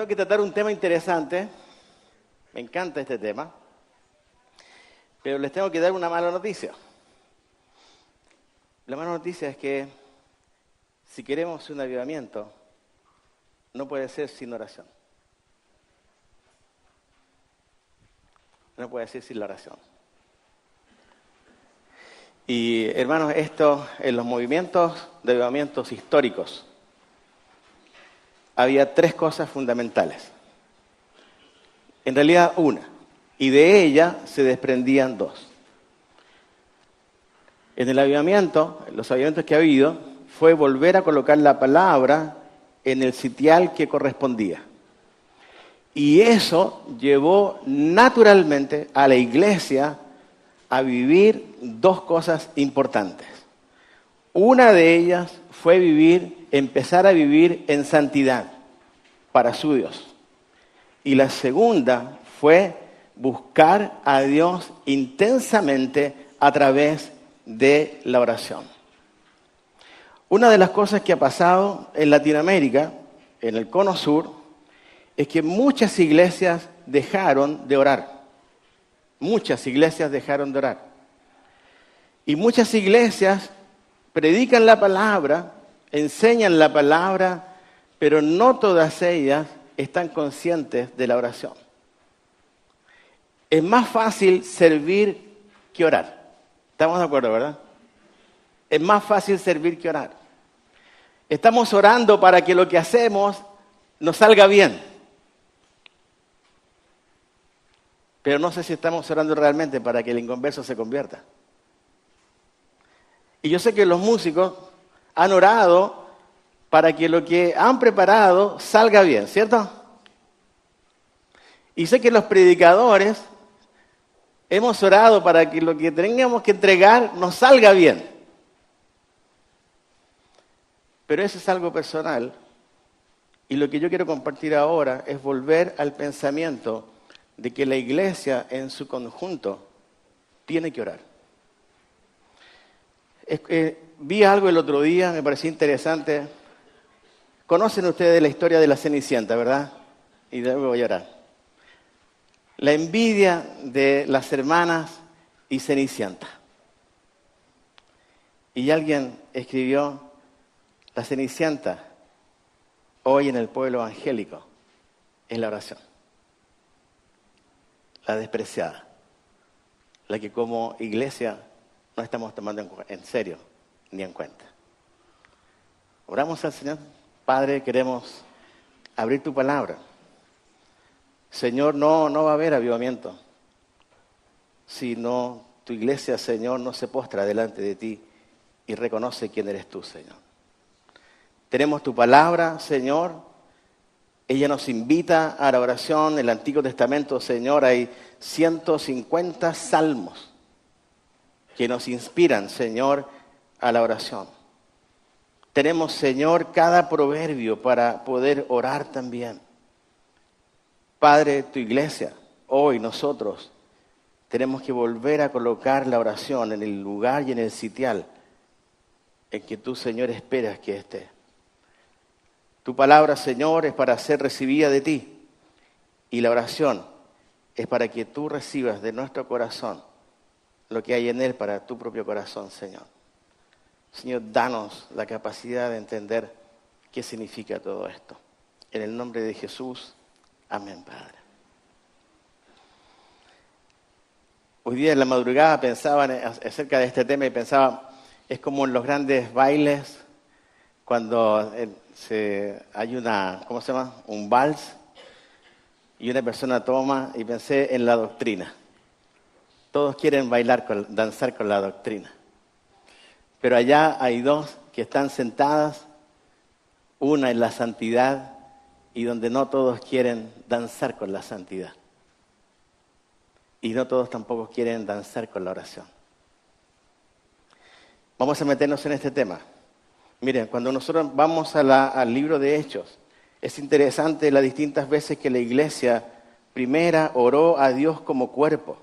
que tratar un tema interesante. Me encanta este tema. Pero les tengo que dar una mala noticia. La mala noticia es que si queremos un avivamiento, no puede ser sin oración. No puede ser sin la oración. Y hermanos, esto en los movimientos de avivamientos históricos había tres cosas fundamentales. En realidad una, y de ella se desprendían dos. En el avivamiento, en los avivamientos que ha habido, fue volver a colocar la palabra en el sitial que correspondía. Y eso llevó naturalmente a la iglesia a vivir dos cosas importantes. Una de ellas fue empezar a vivir en santidad para su Dios. Y la segunda fue buscar a Dios intensamente a través de la oración. Una de las cosas que ha pasado en Latinoamérica, en el Cono Sur, es que muchas iglesias dejaron de orar. Muchas iglesias dejaron de orar. Y muchas iglesias predican la palabra, enseñan la palabra, pero no todas ellas están conscientes de la oración. Es más fácil servir que orar. ¿Estamos de acuerdo, verdad? Es más fácil servir que orar. Estamos orando para que lo que hacemos nos salga bien. Pero no sé si estamos orando realmente para que el inconverso se convierta. Y yo sé que los músicos han orado para que lo que han preparado salga bien, ¿cierto? Y sé que los predicadores hemos orado para que lo que tengamos que entregar nos salga bien. Pero eso es algo personal. Y lo que yo quiero compartir ahora es volver al pensamiento de que la iglesia en su conjunto tiene que orar. Vi algo el otro día, me pareció interesante. Conocen ustedes la historia de la Cenicienta, ¿verdad? Y de luego voy a orar. La envidia de las hermanas y Cenicienta. Y alguien escribió, la Cenicienta, hoy en el pueblo evangélico, es la oración. La despreciada. La que como iglesia no estamos tomando en serio ni en cuenta. Oramos al Señor. Padre, queremos abrir tu palabra. Señor, no va a haber avivamiento si no tu iglesia, Señor, no se postra delante de ti y reconoce quién eres tú, Señor. Tenemos tu palabra, Señor. Ella nos invita a la oración. En el Antiguo Testamento, Señor, hay 150 salmos que nos inspiran, Señor, a la oración. Tenemos, Señor, cada proverbio para poder orar también. Padre, tu iglesia, hoy nosotros tenemos que volver a colocar la oración en el lugar y en el sitial en que tú, Señor, esperas que esté. Tu palabra, Señor, es para ser recibida de ti. Y la oración es para que tú recibas de nuestro corazón lo que hay en él para tu propio corazón, Señor. Señor, danos la capacidad de entender qué significa todo esto. En el nombre de Jesús, amén, Padre. Hoy día en la madrugada pensaba acerca de este tema y pensaba, es como en los grandes bailes, cuando hay ¿cómo se llama? Un vals, y una persona toma, y pensé en la doctrina. Todos quieren danzar con la doctrina. Pero allá hay dos que están sentadas, una en la santidad y donde no todos quieren danzar con la santidad. Y no todos tampoco quieren danzar con la oración. Vamos a meternos en este tema. Miren, cuando nosotros vamos al libro de Hechos, es interesante las distintas veces que la iglesia primera oró a Dios como cuerpo.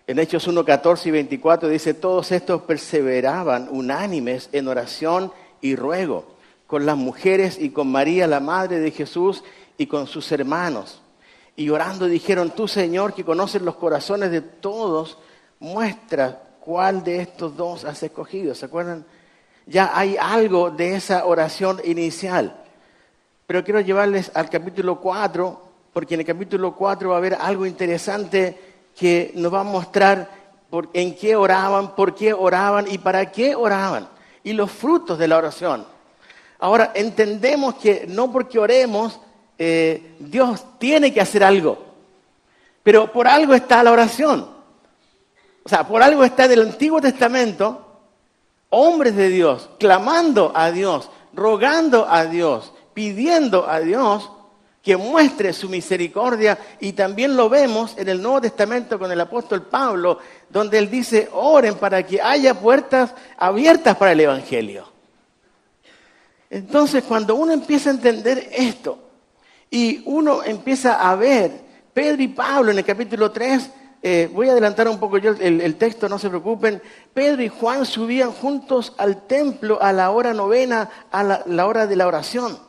En Hechos 1, 14 y 24 dice, todos estos perseveraban unánimes en oración y ruego con las mujeres y con María, la madre de Jesús, y con sus hermanos. Y orando dijeron, tú, Señor, que conoces los corazones de todos, muestra cuál de estos dos has escogido. ¿Se acuerdan? Ya hay algo de esa oración inicial. Pero quiero llevarles al capítulo 4, porque en el capítulo 4 va a haber algo interesante que nos va a mostrar en qué oraban, por qué oraban y para qué oraban. Y los frutos de la oración. Ahora, entendemos que no porque oremos, Dios tiene que hacer algo. Pero por algo está la oración. O sea, por algo está del Antiguo Testamento, hombres de Dios, clamando a Dios, rogando a Dios, pidiendo a Dios que muestre su misericordia. Y también lo vemos en el Nuevo Testamento con el apóstol Pablo, donde él dice, oren para que haya puertas abiertas para el Evangelio. Entonces, cuando uno empieza a entender esto, y uno empieza a ver, Pedro y Pablo en el capítulo 3, voy a adelantar un poco yo el texto, no se preocupen. Pedro y Juan subían juntos al templo a la hora novena, a la hora de la oración.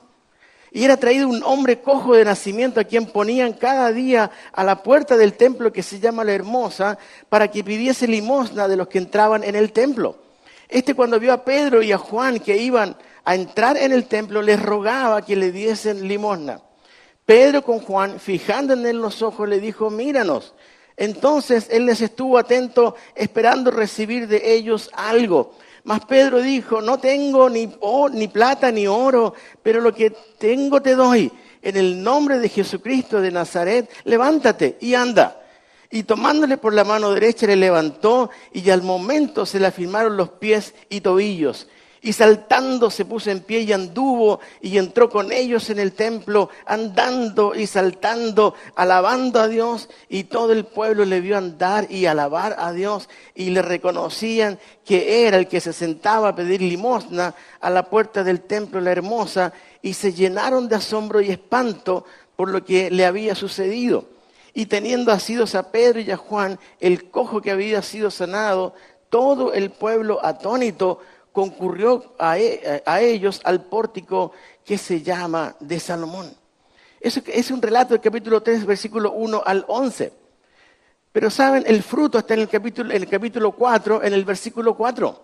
Y era traído un hombre cojo de nacimiento a quien ponían cada día a la puerta del templo que se llama La Hermosa, para que pidiese limosna de los que entraban en el templo. Cuando vio a Pedro y a Juan que iban a entrar en el templo, les rogaba que le diesen limosna. Pedro con Juan, fijando en él los ojos, le dijo, míranos. Entonces él les estuvo atento, esperando recibir de ellos algo. Mas Pedro dijo, no tengo ni plata ni oro, pero lo que tengo te doy. En el nombre de Jesucristo de Nazaret, levántate y anda. Y tomándole por la mano derecha le levantó, y al momento se le afirmaron los pies y tobillos. Y saltando se puso en pie y anduvo y entró con ellos en el templo, andando y saltando, alabando a Dios. Y todo el pueblo le vio andar y alabar a Dios, y le reconocían que era el que se sentaba a pedir limosna a la puerta del templo La Hermosa, y se llenaron de asombro y espanto por lo que le había sucedido. Y teniendo asidos a Pedro y a Juan, el cojo que había sido sanado, todo el pueblo atónito concurrió a ellos al pórtico que se llama de Salomón. Eso es un relato del capítulo 3, versículo 1 al 11. Pero saben, el fruto está en el capítulo 4, en el versículo 4.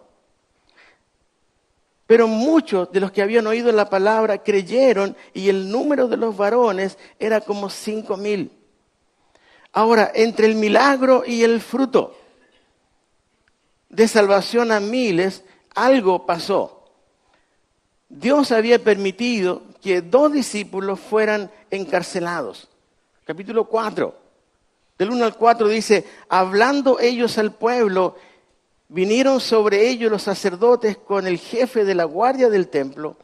Pero muchos de los que habían oído la palabra creyeron, y el número de los varones era como 5,000. Ahora, entre el milagro y el fruto de salvación a miles, algo pasó. Dios había permitido que 2 discípulos fueran encarcelados. Capítulo 4, del 1 al 4 dice, hablando ellos al pueblo, vinieron sobre ellos los sacerdotes con el jefe de la guardia del templo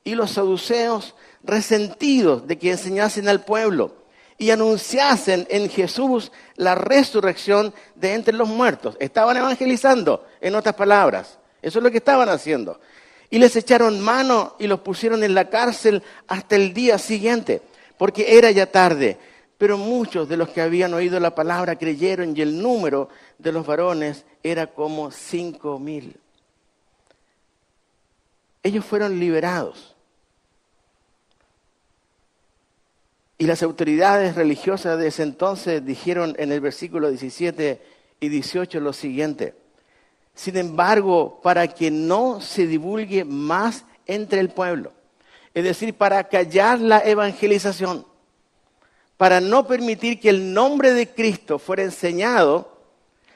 y los saduceos, resentidos de que enseñasen al pueblo y anunciasen en Jesús la resurrección de entre los muertos. Estaban evangelizando, en otras palabras. Eso es lo que estaban haciendo. Y les echaron mano y los pusieron en la cárcel hasta el día siguiente, porque era ya tarde. Pero muchos de los que habían oído la palabra creyeron, y el número de los varones era como 5,000. Ellos fueron liberados. Y las autoridades religiosas de ese entonces dijeron en el versículo 17 y 18 lo siguiente: sin embargo, para que no se divulgue más entre el pueblo, es decir, para callar la evangelización, para no permitir que el nombre de Cristo fuera enseñado,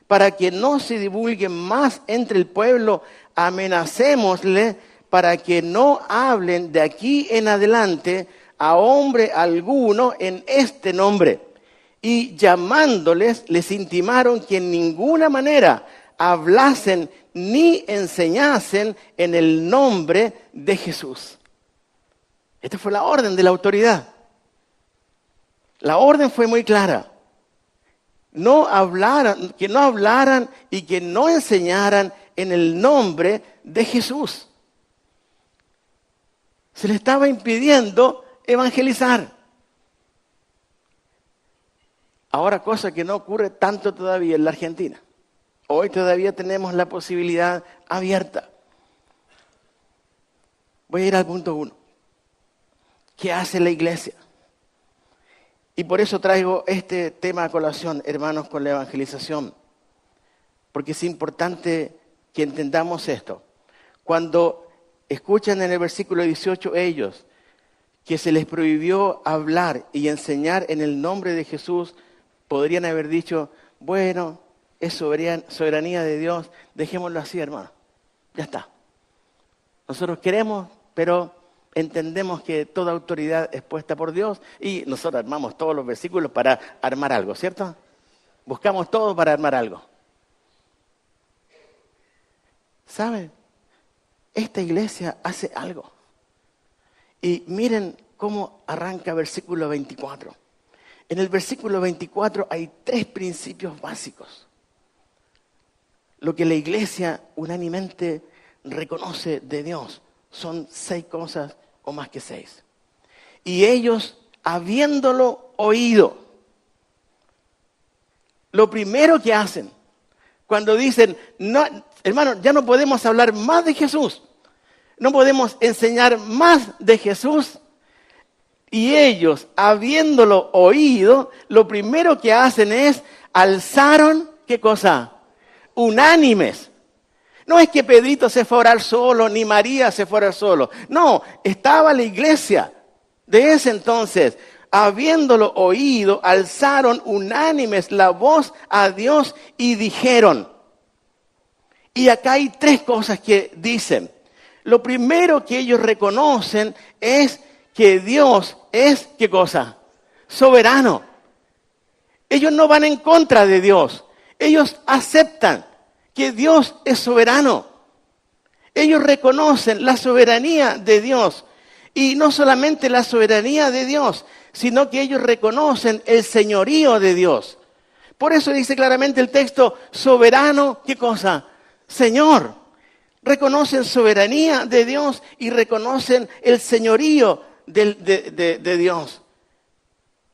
para que no se divulgue más entre el pueblo, amenacémosle para que no hablen de aquí en adelante a hombre alguno en este nombre. Y llamándoles, les intimaron que en ninguna manera hablasen ni enseñasen en el nombre de Jesús. Esta fue la orden de la autoridad. La orden fue muy clara. Que no hablaran y que no enseñaran en el nombre de Jesús. Se les estaba impidiendo evangelizar. Ahora, cosa que no ocurre tanto todavía en la Argentina. Hoy todavía tenemos la posibilidad abierta. Voy a ir al punto 1. ¿Qué hace la iglesia? Y por eso traigo este tema a colación, hermanos, con la evangelización. Porque es importante que entendamos esto. Cuando escuchan en el versículo 18 ellos que se les prohibió hablar y enseñar en el nombre de Jesús, podrían haber dicho, bueno, es soberanía de Dios, dejémoslo así, hermano. Ya está. Nosotros queremos, pero entendemos que toda autoridad es puesta por Dios y nosotros armamos todos los versículos para armar algo, ¿cierto? Buscamos todo para armar algo. ¿Saben? Esta iglesia hace algo. Y miren cómo arranca versículo 24. En el versículo 24 hay 3 principios básicos. Lo que la iglesia unánimemente reconoce de Dios son 6 cosas o más que 6. Y ellos, habiéndolo oído, lo primero que hacen, cuando dicen, no, hermano, ya no podemos hablar más de Jesús, no podemos enseñar más de Jesús, y ellos, habiéndolo oído, lo primero que hacen es, alzaron, ¿qué cosa? Unánimes. No es que Pedrito se fue a orar solo, ni María se fue a orar solo. No, estaba la iglesia de ese entonces. Habiéndolo oído, alzaron unánimes la voz a Dios y dijeron. Y acá hay 3 cosas que dicen. Lo primero que ellos reconocen es que Dios es, ¿qué cosa? Soberano. Ellos no van en contra de Dios. Ellos aceptan que Dios es soberano. Ellos reconocen la soberanía de Dios. Y no solamente la soberanía de Dios, sino que ellos reconocen el señorío de Dios. Por eso dice claramente el texto, soberano, ¿qué cosa? Señor. Reconocen soberanía de Dios y reconocen el señorío de Dios.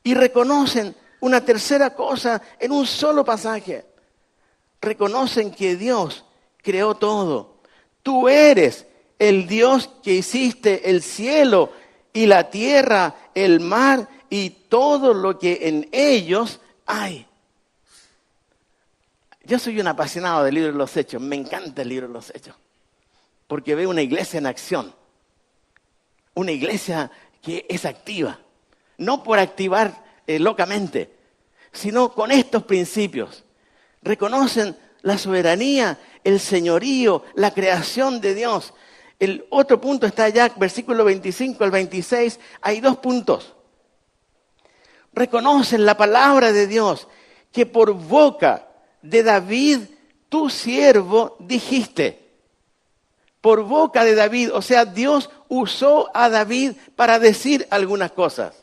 Y reconocen una tercera cosa en un solo pasaje. Reconocen que Dios creó todo. Tú eres el Dios que hiciste el cielo y la tierra, el mar y todo lo que en ellos hay. Yo soy un apasionado del libro de los Hechos. Me encanta el libro de los Hechos. Porque veo una iglesia en acción. Una iglesia que es activa. No por activar locamente, sino con estos principios. Reconocen la soberanía, el señorío, la creación de Dios. El otro punto está allá, versículo 25 al 26. Hay 2 puntos. Reconocen la palabra de Dios, que por boca de David, tu siervo, dijiste. Por boca de David, o sea, Dios usó a David para decir algunas cosas.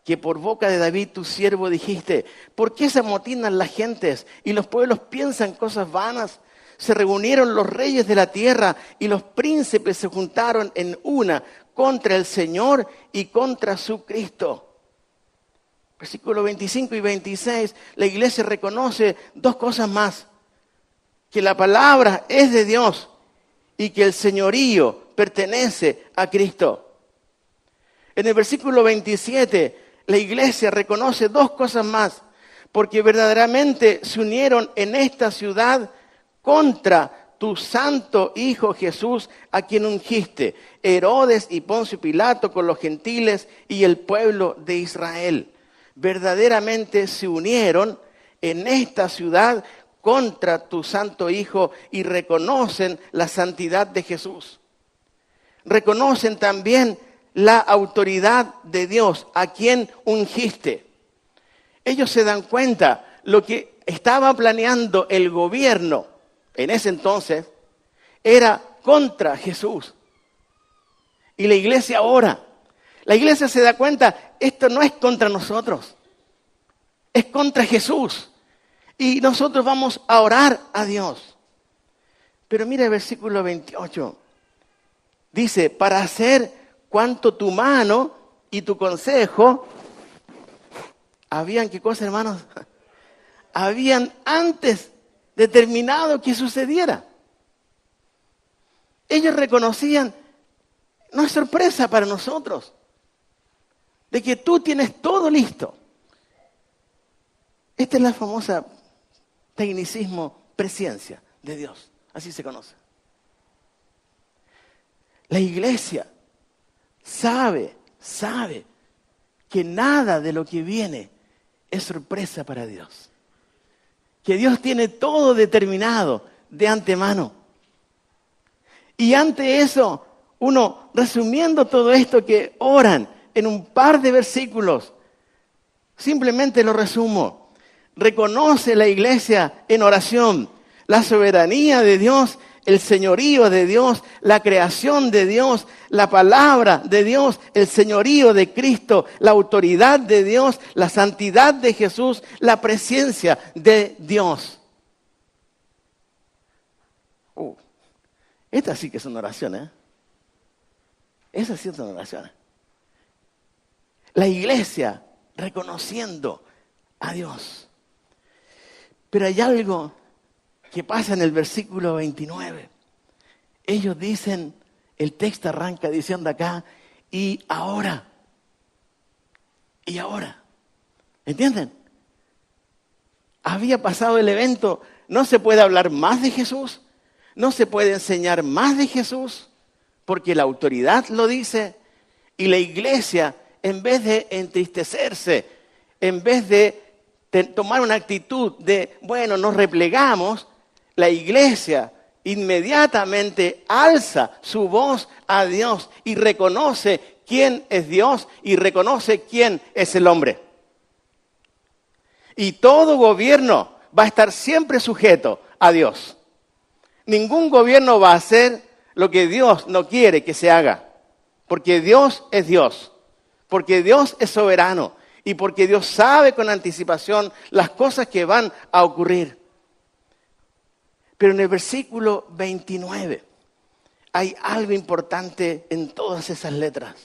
Que por boca de David, tu siervo, dijiste. ¿Por qué se amotinan las gentes y los pueblos piensan cosas vanas? Se reunieron los reyes de la tierra y los príncipes se juntaron en una contra el Señor y contra su Cristo. Versículos 25 y 26, la iglesia reconoce 2 cosas más. Que la palabra es de Dios y que el señorío pertenece a Cristo. En el versículo 27, la iglesia reconoce 2 cosas más, porque verdaderamente se unieron en esta ciudad contra tu santo Hijo Jesús, a quien ungiste, Herodes y Poncio Pilato con los gentiles y el pueblo de Israel. Verdaderamente se unieron en esta ciudad contra tu santo Hijo y reconocen la santidad de Jesús. Reconocen también la autoridad de Dios, a quien ungiste. Ellos se dan cuenta, lo que estaba planeando el gobierno en ese entonces era contra Jesús. Y la iglesia ora. La iglesia se da cuenta, esto no es contra nosotros, es contra Jesús. Y nosotros vamos a orar a Dios. Pero mira el versículo 28. Dice, para hacer cuanto tu mano y tu consejo, habían, ¿qué cosa, hermanos? Habían antes determinado que sucediera. ellos reconocían, no es sorpresa para nosotros, de que tú tienes todo listo. Esta es la famosa tecnicismo presciencia de Dios, así se conoce. La iglesia sabe que nada de lo que viene es sorpresa para Dios. Que Dios tiene todo determinado de antemano. Y ante eso, uno, resumiendo todo esto que oran en un par de versículos, simplemente lo resumo. Reconoce la iglesia en oración la soberanía de Dios, el señorío de Dios, la creación de Dios, la palabra de Dios, el señorío de Cristo, la autoridad de Dios, la santidad de Jesús, la presencia de Dios. Esta sí que es una oración, ¿eh? Esa sí es una oración. La iglesia reconociendo a Dios. Pero hay algo que pasa en el versículo 29. Ellos dicen, el texto arranca diciendo acá, y ahora. ¿Entienden? Había pasado el evento, no se puede hablar más de Jesús, no se puede enseñar más de Jesús, porque la autoridad lo dice, y la iglesia, en vez de entristecerse, en vez de tomar una actitud de, bueno, nos replegamos, la iglesia inmediatamente alza su voz a Dios y reconoce quién es Dios y reconoce quién es el hombre. Y todo gobierno va a estar siempre sujeto a Dios. Ningún gobierno va a hacer lo que Dios no quiere que se haga, porque Dios es Dios, porque Dios es soberano y porque Dios sabe con anticipación las cosas que van a ocurrir. Pero en el versículo 29 hay algo importante en todas esas letras.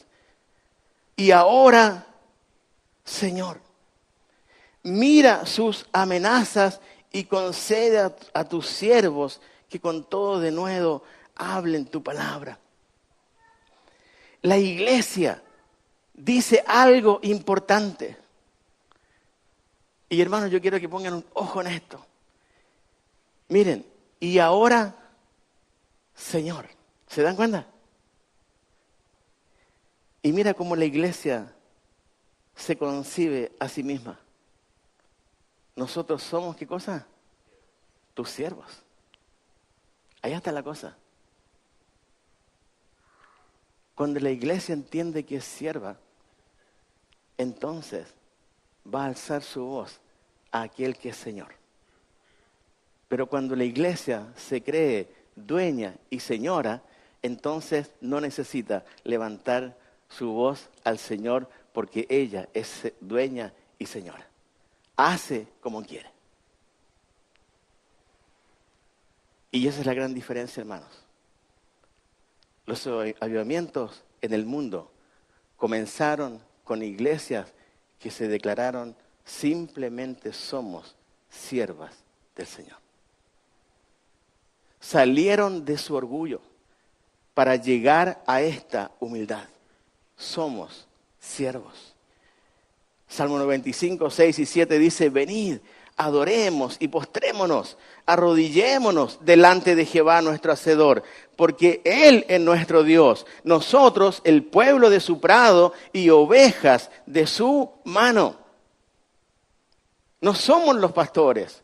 Y ahora, Señor, mira sus amenazas y concede a tus siervos que con todo de nuevo hablen tu palabra. La iglesia dice algo importante. Y hermanos, yo quiero que pongan un ojo en esto. Miren, y ahora, Señor, ¿se dan cuenta? Y mira cómo la iglesia se concibe a sí misma. Nosotros somos, ¿qué cosa? Tus siervos. Allá está la cosa. Cuando la iglesia entiende que es sierva, entonces va a alzar su voz a aquel que es Señor. Pero cuando la iglesia se cree dueña y señora, entonces no necesita levantar su voz al Señor porque ella es dueña y señora. Hace como quiere. Y esa es la gran diferencia, hermanos. Los avivamientos en el mundo comenzaron con iglesias que se declararon simplemente somos siervas del Señor. Salieron de su orgullo para llegar a esta humildad. Somos siervos. Salmo 95, 6 y 7 dice, venid, adoremos y postrémonos, arrodillémonos delante de Jehová nuestro Hacedor, porque Él es nuestro Dios, nosotros el pueblo de su prado y ovejas de su mano. No somos los pastores,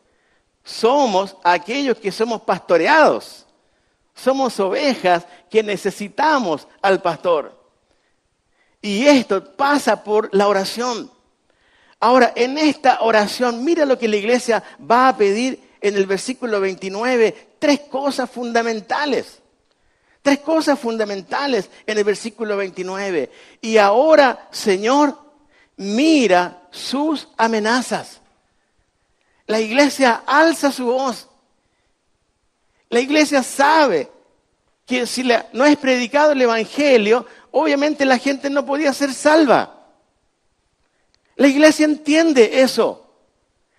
somos aquellos que somos pastoreados. Somos ovejas que necesitamos al pastor. Y esto pasa por la oración. Ahora, en esta oración, mira lo que la iglesia va a pedir en el versículo 29. Tres cosas fundamentales. Tres cosas fundamentales en el versículo 29. Y ahora, Señor, mira sus amenazas. La iglesia alza su voz. La iglesia sabe que si no es predicado el evangelio, obviamente la gente no podía ser salva. La iglesia entiende eso.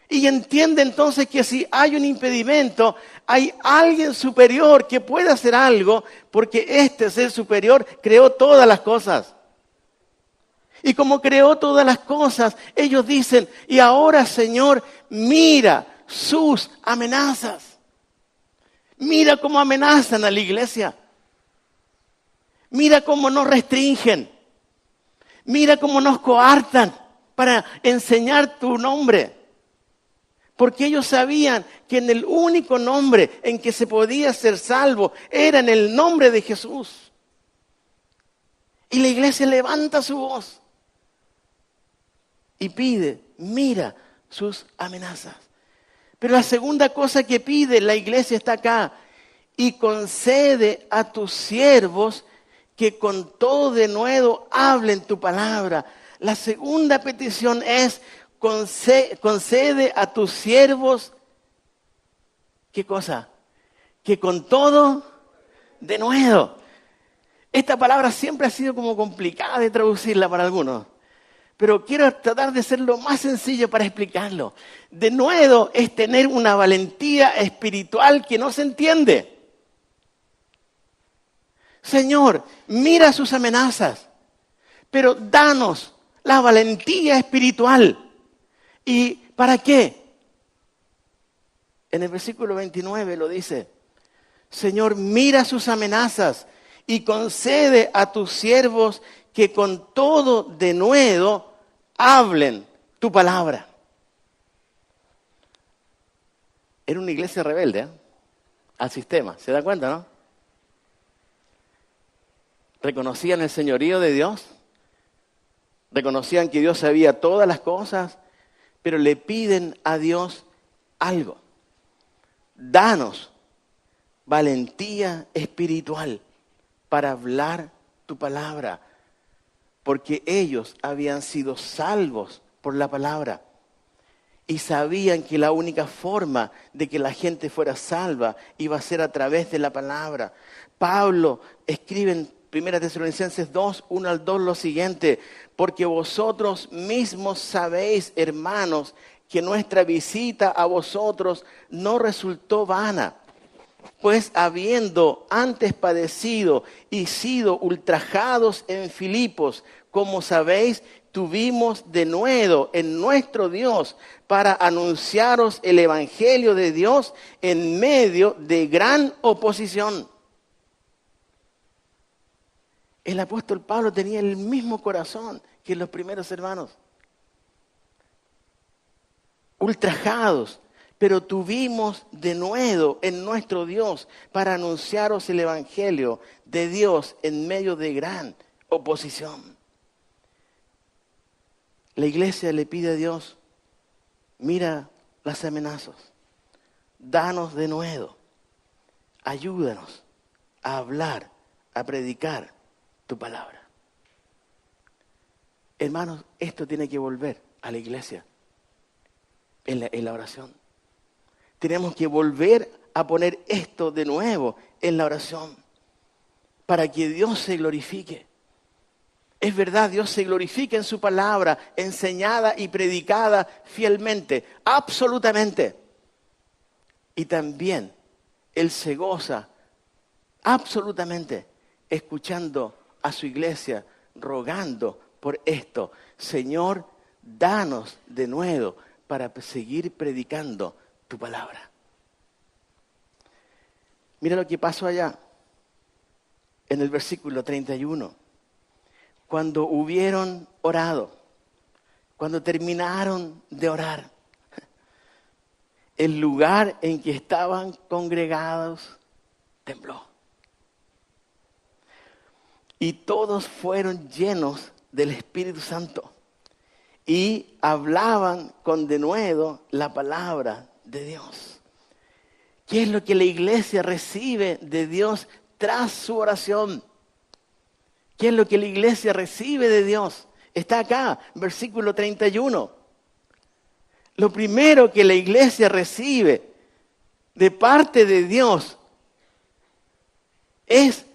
Y entiende entonces que si hay un impedimento, hay alguien superior que puede hacer algo, porque este ser superior creó todas las cosas. Y como creó todas las cosas, ellos dicen, y ahora, Señor, mira sus amenazas. Mira cómo amenazan a la iglesia. Mira cómo nos restringen. Mira cómo nos coartan para enseñar tu nombre. Porque ellos sabían que en el único nombre en que se podía ser salvo era en el nombre de Jesús. Y la iglesia levanta su voz y pide, mira sus amenazas. Pero la segunda cosa que pide la iglesia está acá. Y concede a tus siervos que con todo denuedo hablen tu palabra. La segunda petición es, concede a tus siervos, ¿qué cosa? Que con todo denuedo. Esta palabra siempre ha sido como complicada de traducirla para algunos. Pero quiero tratar de ser lo más sencillo para explicarlo. Denuedo es tener una valentía espiritual que no se entiende. Señor, mira sus amenazas, pero danos la valentía espiritual. ¿Y para qué? En el versículo 29 lo dice, Señor, mira sus amenazas y concede a tus siervos que con todo denuedo hablen tu palabra. Era una iglesia rebelde al sistema, ¿se da cuenta, no? Reconocían el señorío de Dios, reconocían que Dios sabía todas las cosas, pero le piden a Dios algo. Danos valentía espiritual para hablar tu palabra, porque ellos habían sido salvos por la palabra y sabían que la única forma de que la gente fuera salva iba a ser a través de la palabra. Pablo escribe en 1 Tesalonicenses 2, 1 al 2 lo siguiente, porque vosotros mismos sabéis, hermanos, que nuestra visita a vosotros no resultó vana, pues habiendo antes padecido y sido ultrajados en Filipos, como sabéis, tuvimos denuedo en nuestro Dios para anunciaros el evangelio de Dios en medio de gran oposición. El apóstol Pablo tenía el mismo corazón que los primeros hermanos. Ultrajados, pero tuvimos denuedo en nuestro Dios para anunciaros el evangelio de Dios en medio de gran oposición. La iglesia le pide a Dios, mira las amenazas, danos denuedo, ayúdanos a hablar, a predicar tu palabra. Hermanos, esto tiene que volver a la iglesia en la oración. Tenemos que volver a poner esto de nuevo en la oración para que Dios se glorifique. Es verdad, Dios se glorifica en su palabra, enseñada y predicada fielmente, absolutamente. Y también Él se goza absolutamente escuchando a su iglesia, rogando por esto. Señor, danos de nuevo para seguir predicando tu palabra. Mira lo que pasó allá en el versículo 31. Cuando hubieron orado, cuando terminaron de orar, el lugar en que estaban congregados tembló. Y todos fueron llenos del Espíritu Santo y hablaban con denuedo la palabra de Dios. ¿Qué es lo que la iglesia recibe de Dios tras su oración? ¿Qué es lo que la iglesia recibe de Dios? Está acá, versículo 31. Lo primero que la iglesia recibe de parte de Dios es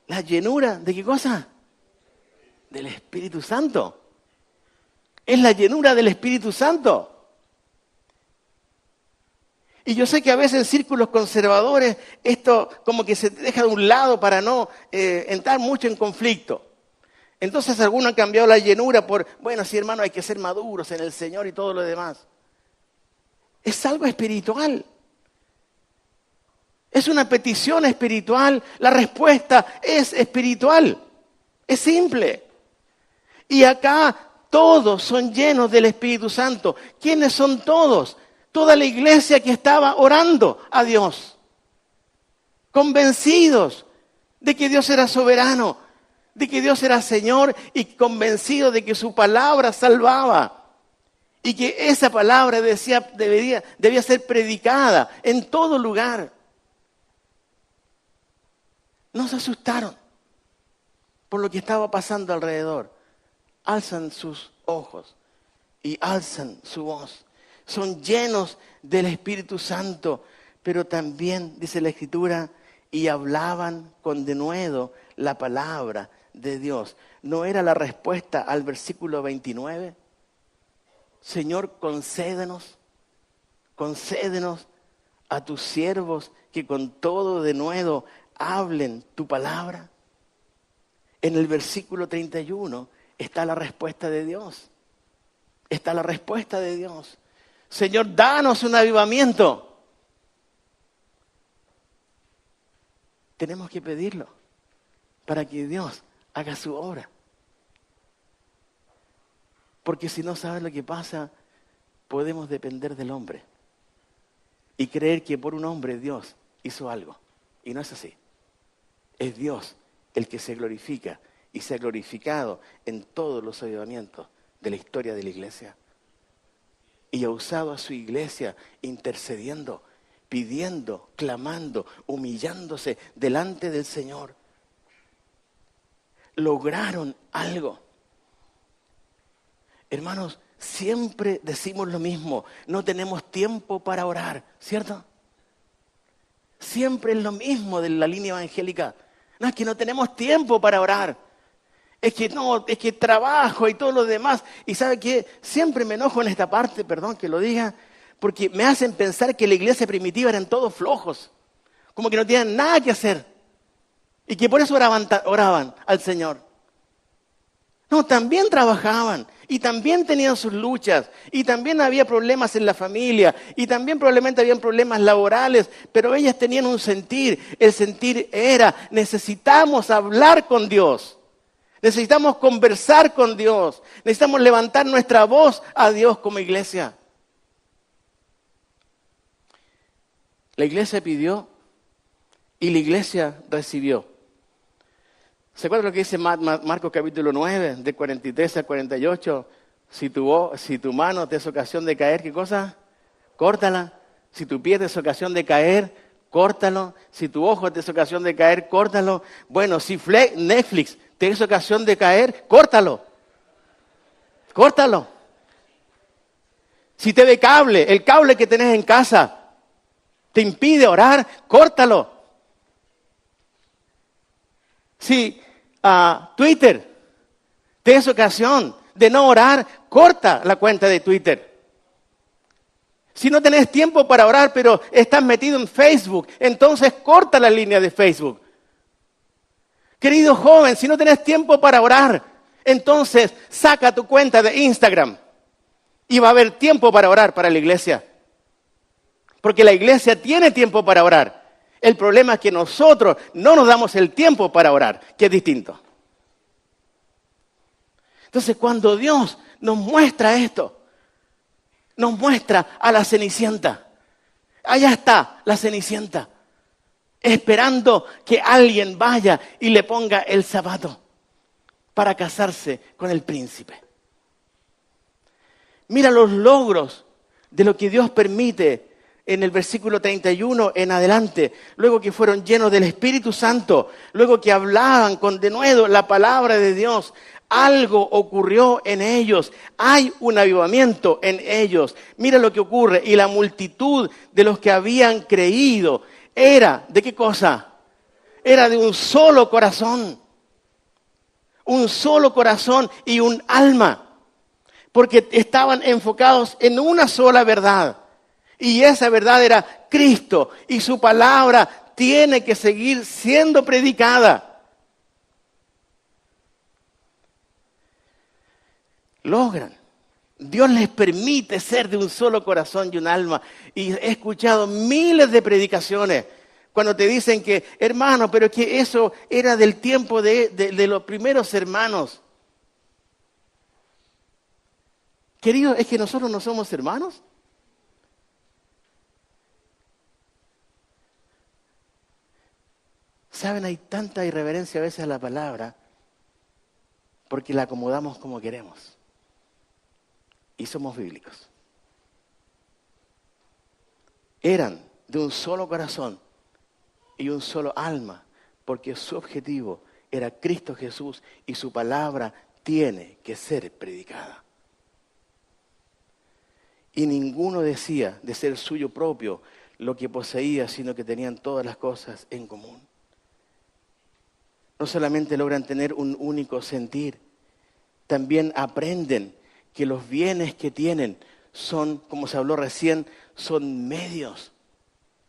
la llenura ¿de qué cosa? Del Espíritu Santo. Es la llenura del Espíritu Santo. Y yo sé que a veces en círculos conservadores esto como que se deja de un lado para no entrar mucho en conflicto. Entonces algunos han cambiado la llenura por, bueno, sí hermano, hay que ser maduros en el Señor y todo lo demás. Es algo espiritual. Es una petición espiritual. La respuesta es espiritual. Es simple. Y acá todos son llenos del Espíritu Santo. ¿Quiénes son todos? Toda la iglesia que estaba orando a Dios. Convencidos de que Dios era soberano, de que Dios era Señor y convencidos de que su palabra salvaba. Y que esa palabra debía ser predicada en todo lugar. No se asustaron por lo que estaba pasando alrededor. Alzan sus ojos y alzan su voz. Son llenos del Espíritu Santo, pero también, dice la Escritura, y hablaban con denuedo la palabra de Dios. ¿No era la respuesta al versículo 29? Señor, concédenos a tus siervos que con todo denuedo hablen tu palabra. En el versículo 31 está la respuesta de Dios. Está la respuesta de Dios. Señor, danos un avivamiento. Tenemos que pedirlo para que Dios haga su obra. Porque si no sabes lo que pasa, podemos depender del hombre y creer que por un hombre Dios hizo algo. Y no es así. Es Dios el que se glorifica y se ha glorificado en todos los avivamientos de la historia de la iglesia. Y ha usado a su iglesia intercediendo, pidiendo, clamando, humillándose delante del Señor. Lograron algo. Hermanos, siempre decimos lo mismo. No tenemos tiempo para orar, ¿cierto? Siempre es lo mismo de la línea evangélica. No, es que no tenemos tiempo para orar. Es que trabajo y todo lo demás. Y ¿sabe qué? Siempre me enojo en esta parte, perdón que lo diga, porque me hacen pensar que la iglesia primitiva eran todos flojos. Como que no tenían nada que hacer. Y que por eso oraban al Señor. No, también trabajaban. Y también tenían sus luchas. Y también había problemas en la familia. Y también probablemente habían problemas laborales. Pero ellas tenían un sentir. El sentir era, necesitamos hablar con Dios. Necesitamos conversar con Dios. Necesitamos levantar nuestra voz a Dios como iglesia. La iglesia pidió y la iglesia recibió. ¿Se acuerdan lo que dice Marcos capítulo 9, de 43 al 48? Si tu mano te es ocasión de caer, ¿qué cosa? Córtala. Si tu pie te es ocasión de caer, córtalo. Si tu ojo te es ocasión de caer, córtalo. Bueno, si Netflix te es ocasión de caer, córtalo. Córtalo. Si te ve el cable que tenés en casa, te impide orar, córtalo. Si Twitter te es ocasión de no orar, corta la cuenta de Twitter. Si no tenés tiempo para orar, pero estás metido en Facebook, entonces corta la línea de Facebook. Querido joven, si no tenés tiempo para orar, entonces saca tu cuenta de Instagram y va a haber tiempo para orar para la iglesia. Porque la iglesia tiene tiempo para orar. El problema es que nosotros no nos damos el tiempo para orar, que es distinto. Entonces, cuando Dios nos muestra esto, nos muestra a la Cenicienta. Allá está la Cenicienta, esperando que alguien vaya y le ponga el zapato para casarse con el príncipe. Mira los logros de lo que Dios permite en el versículo 31 en adelante, luego que fueron llenos del Espíritu Santo, luego que hablaban con denuedo la palabra de Dios, algo ocurrió en ellos, hay un avivamiento en ellos. Mira lo que ocurre, y la multitud de los que habían creído era, ¿de qué cosa? Era de un solo corazón y un alma, porque estaban enfocados en una sola verdad. Y esa verdad era Cristo y su palabra tiene que seguir siendo predicada. Logran. Dios les permite ser de un solo corazón y un alma. Y he escuchado miles de predicaciones cuando te dicen que, hermano, pero que eso era del tiempo de los primeros hermanos. Querido, ¿es que nosotros no somos hermanos? ¿Saben? Hay tanta irreverencia a veces a la palabra porque la acomodamos como queremos. Y somos bíblicos. Eran de un solo corazón y un solo alma, porque su objetivo era Cristo Jesús y su palabra tiene que ser predicada. Y ninguno decía de ser suyo propio lo que poseía, sino que tenían todas las cosas en común. No solamente logran tener un único sentir, también aprenden que los bienes que tienen son, como se habló recién, son medios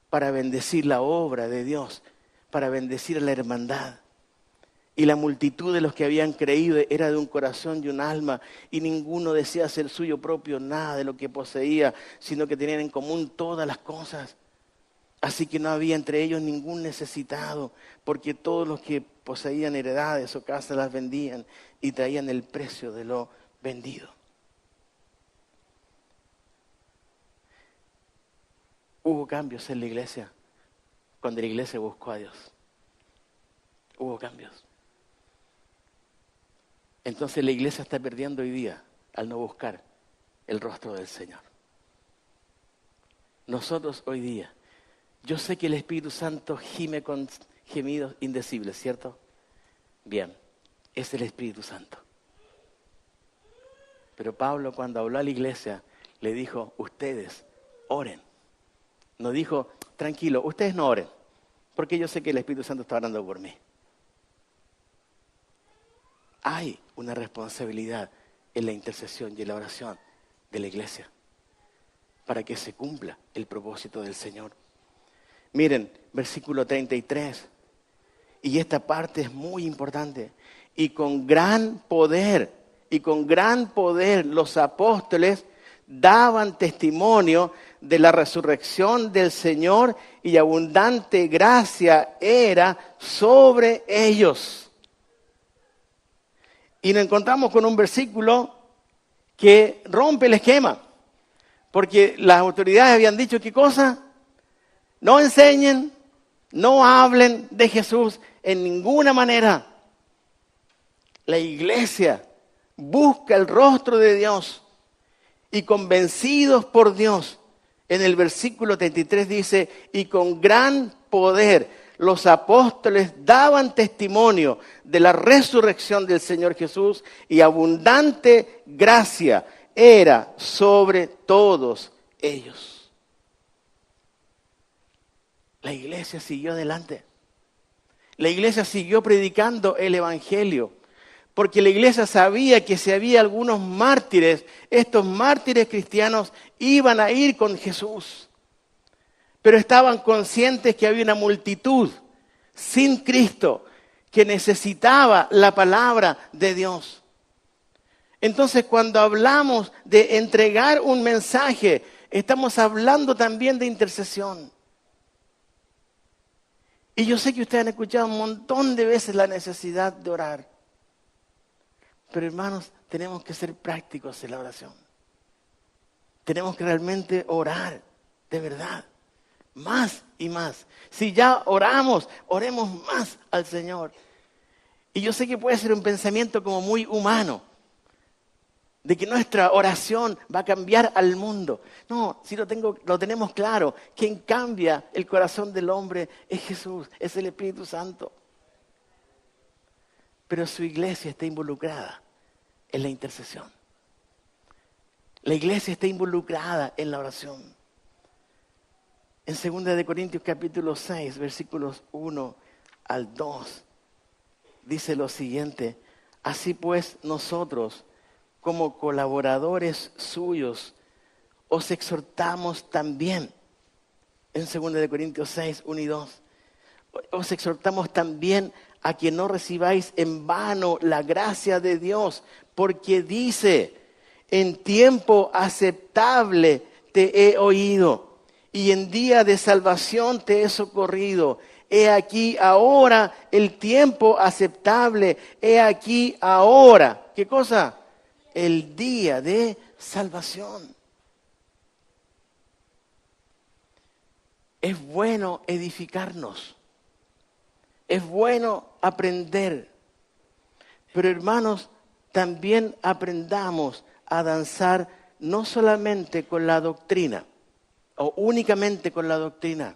para bendecir la obra de Dios, para bendecir a la hermandad. Y la multitud de los que habían creído era de un corazón y un alma, y ninguno decía ser suyo propio nada de lo que poseía, sino que tenían en común todas las cosas. Así que no había entre ellos ningún necesitado, porque todos los que poseían heredades o casas las vendían y traían el precio de lo vendido. Hubo cambios en la iglesia cuando la iglesia buscó a Dios. Hubo cambios. Entonces la iglesia está perdiendo hoy día al no buscar el rostro del Señor. Nosotros hoy día, yo sé que el Espíritu Santo gime con gemidos indecibles, ¿cierto? Bien, es el Espíritu Santo. Pero Pablo, cuando habló a la iglesia, le dijo, ustedes oren. No dijo, tranquilo, ustedes no oren, porque yo sé que el Espíritu Santo está orando por mí. Hay una responsabilidad en la intercesión y en la oración de la iglesia para que se cumpla el propósito del Señor. Miren, versículo 33, y esta parte es muy importante. Y con gran poder los apóstoles daban testimonio de la resurrección del Señor y abundante gracia era sobre ellos. Y nos encontramos con un versículo que rompe el esquema, porque las autoridades habían dicho, ¿qué cosa? No enseñen, no hablen de Jesús en ninguna manera. La iglesia busca el rostro de Dios y convencidos por Dios. En el versículo 33 dice, y con gran poder los apóstoles daban testimonio de la resurrección del Señor Jesús y abundante gracia era sobre todos ellos. La iglesia siguió adelante. La iglesia siguió predicando el evangelio. Porque la iglesia sabía que si había algunos mártires, estos mártires cristianos iban a ir con Jesús. Pero estaban conscientes que había una multitud sin Cristo que necesitaba la palabra de Dios. Entonces, cuando hablamos de entregar un mensaje, estamos hablando también de intercesión. Y yo sé que ustedes han escuchado un montón de veces la necesidad de orar. Pero hermanos, tenemos que ser prácticos en la oración. Tenemos que realmente orar, de verdad, más y más. Si ya oramos, oremos más al Señor. Y yo sé que puede ser un pensamiento como muy humano, de que nuestra oración va a cambiar al mundo. No, si lo tenemos claro, quien cambia el corazón del hombre es Jesús, es el Espíritu Santo. Pero su iglesia está involucrada en la intercesión. La iglesia está involucrada en la oración. En 2 Corintios capítulo 6, versículos 1 al 2, dice lo siguiente: así pues nosotros, como colaboradores suyos, os exhortamos también, En 2 Corintios 6, 1 y 2. Os exhortamos también a que no recibáis en vano la gracia de Dios, porque dice, en tiempo aceptable te he oído, y en día de salvación te he socorrido. He aquí ahora el tiempo aceptable, he aquí ahora, ¿qué cosa? El día de salvación. Es bueno edificarnos. Es bueno aprender, pero hermanos, también aprendamos a danzar no solamente con la doctrina o únicamente con la doctrina,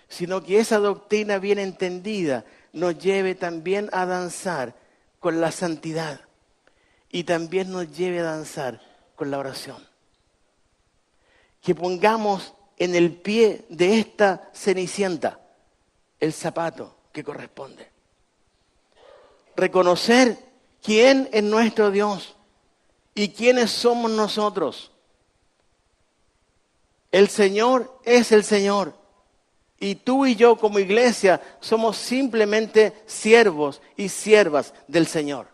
sino que esa doctrina bien entendida nos lleve también a danzar con la santidad y también nos lleve a danzar con la oración. Que pongamos en el pie de esta Cenicienta el zapato que corresponde. Reconocer quién es nuestro Dios y quiénes somos nosotros. El Señor es el Señor y tú y yo como iglesia somos simplemente siervos y siervas del Señor.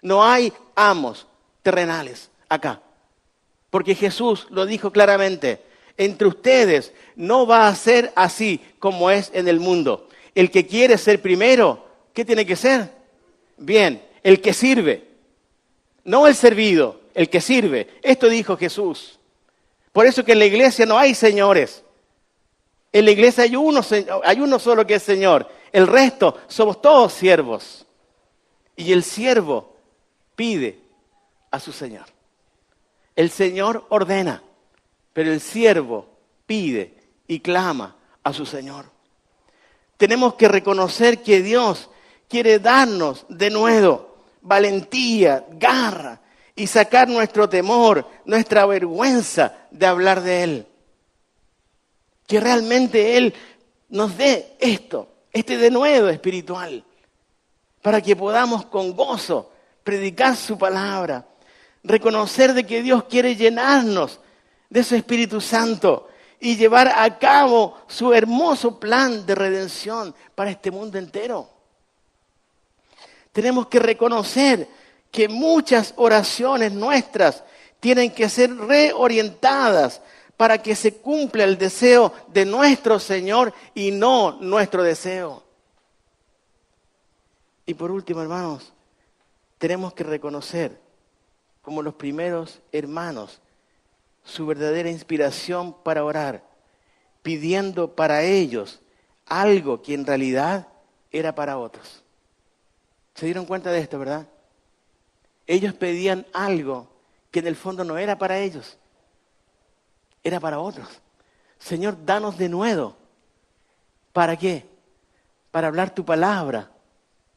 No hay amos terrenales acá, porque Jesús lo dijo claramente, entre ustedes no va a ser así como es en el mundo. El que quiere ser primero, ¿qué tiene que ser? Bien, el que sirve. No el servido, el que sirve. Esto dijo Jesús. Por eso que en la iglesia no hay señores. En la iglesia hay uno solo que es Señor. El resto somos todos siervos. Y el siervo pide a su Señor. El Señor ordena, pero el siervo pide y clama a su Señor. Tenemos que reconocer que Dios quiere darnos de nuevo valentía, garra y sacar nuestro temor, nuestra vergüenza de hablar de Él. Que realmente Él nos dé este denuedo espiritual, para que podamos con gozo predicar su palabra, reconocer de que Dios quiere llenarnos de su Espíritu Santo y llevar a cabo su hermoso plan de redención para este mundo entero. Tenemos que reconocer que muchas oraciones nuestras tienen que ser reorientadas para que se cumpla el deseo de nuestro Señor y no nuestro deseo. Y por último, hermanos, tenemos que reconocer, como los primeros hermanos, su verdadera inspiración para orar, pidiendo para ellos algo que en realidad era para otros. ¿Se dieron cuenta de esto, verdad? Ellos pedían algo que en el fondo no era para ellos, era para otros. Señor, danos de nuevo. ¿Para qué? Para hablar tu palabra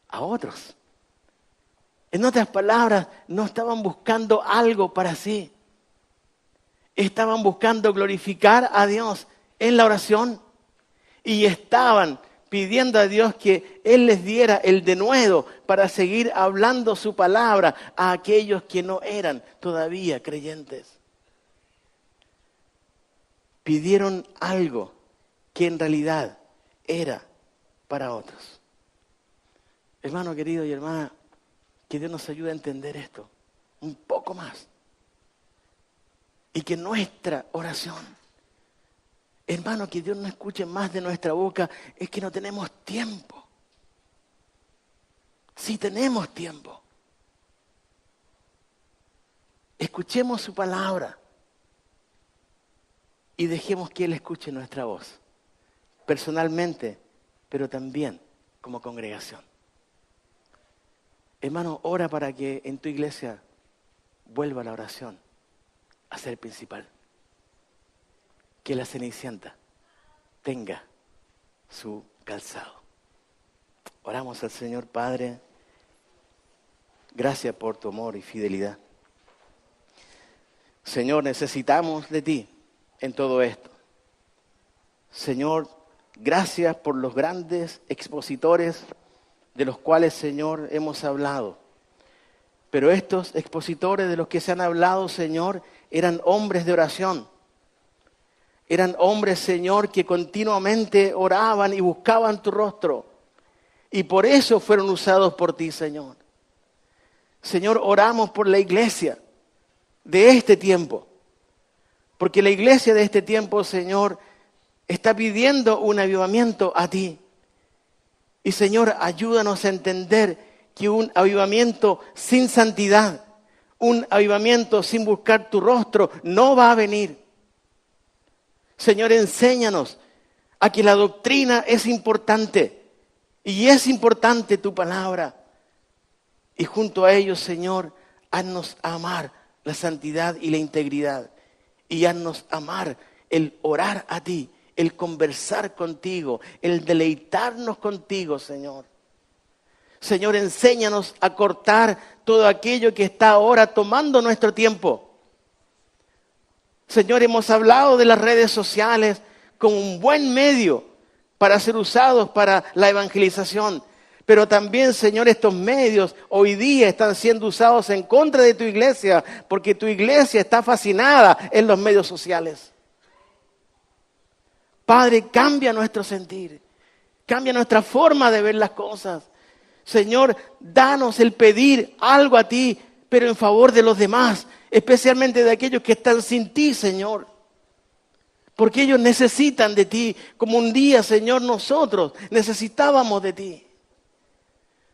a otros. En otras palabras, no estaban buscando algo para sí. Estaban buscando glorificar a Dios en la oración y estaban pidiendo a Dios que Él les diera el denuedo para seguir hablando su palabra a aquellos que no eran todavía creyentes. Pidieron algo que en realidad era para otros. Hermano querido y hermana, que Dios nos ayude a entender esto un poco más. Y que nuestra oración, hermano, que Dios no escuche más de nuestra boca, es que no tenemos tiempo. Sí tenemos tiempo. Escuchemos su palabra y dejemos que Él escuche nuestra voz, personalmente, pero también como congregación. Hermano, ora para que en tu iglesia vuelva la oración a ser principal. Que la Cenicienta tenga su calzado. Oramos al Señor. Padre, gracias por tu amor y fidelidad. Señor, necesitamos de ti en todo esto. Señor, gracias por los grandes expositores de los cuales, Señor, hemos hablado. Pero estos expositores de los que se han hablado, Señor, eran hombres de oración. Eran hombres, Señor, que continuamente oraban y buscaban tu rostro. Y por eso fueron usados por ti, Señor. Señor, oramos por la iglesia de este tiempo. Porque la iglesia de este tiempo, Señor, está pidiendo un avivamiento a ti. Y Señor, ayúdanos a entender que un avivamiento sin santidad, un avivamiento sin buscar tu rostro, no va a venir. Señor, enséñanos a que la doctrina es importante y es importante tu palabra. Y junto a ello, Señor, haznos amar la santidad y la integridad. Y haznos amar el orar a ti, el conversar contigo, el deleitarnos contigo, Señor. Señor, enséñanos a cortar todo aquello que está ahora tomando nuestro tiempo. Señor, hemos hablado de las redes sociales como un buen medio para ser usados para la evangelización. Pero también, Señor, estos medios hoy día están siendo usados en contra de tu iglesia, porque tu iglesia está fascinada en los medios sociales. Padre, cambia nuestro sentir, cambia nuestra forma de ver las cosas. Señor, danos el pedir algo a ti, pero en favor de los demás, especialmente de aquellos que están sin ti, Señor. Porque ellos necesitan de ti, como un día, Señor, nosotros necesitábamos de ti.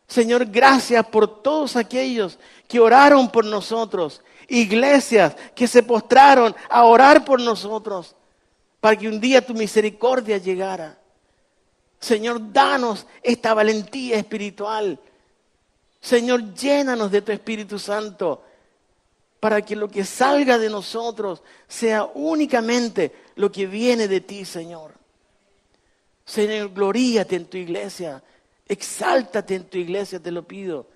Señor, gracias por todos aquellos que oraron por nosotros, iglesias que se postraron a orar por nosotros, para que un día tu misericordia llegara. Señor, danos esta valentía espiritual. Señor, llénanos de tu Espíritu Santo, para que lo que salga de nosotros sea únicamente lo que viene de ti, Señor. Señor, gloríate en tu iglesia. Exáltate en tu iglesia, te lo pido.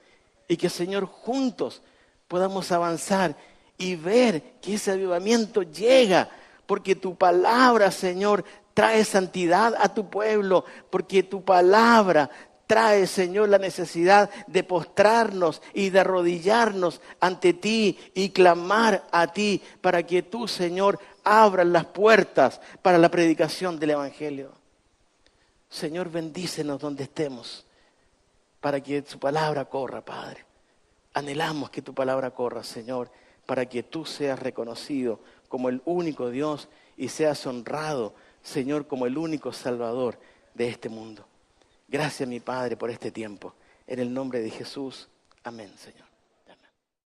Y que, Señor, juntos podamos avanzar y ver que ese avivamiento llega. Porque tu palabra, Señor, trae santidad a tu pueblo. Porque tu palabra trae, Señor, la necesidad de postrarnos y de arrodillarnos ante ti y clamar a ti para que tú, Señor, abras las puertas para la predicación del Evangelio. Señor, bendícenos donde estemos, para que tu palabra corra, Padre. Anhelamos que tu palabra corra, Señor, para que tú seas reconocido como el único Dios y seas honrado, Señor, como el único Salvador de este mundo. Gracias, mi Padre, por este tiempo. En el nombre de Jesús. Amén, Señor.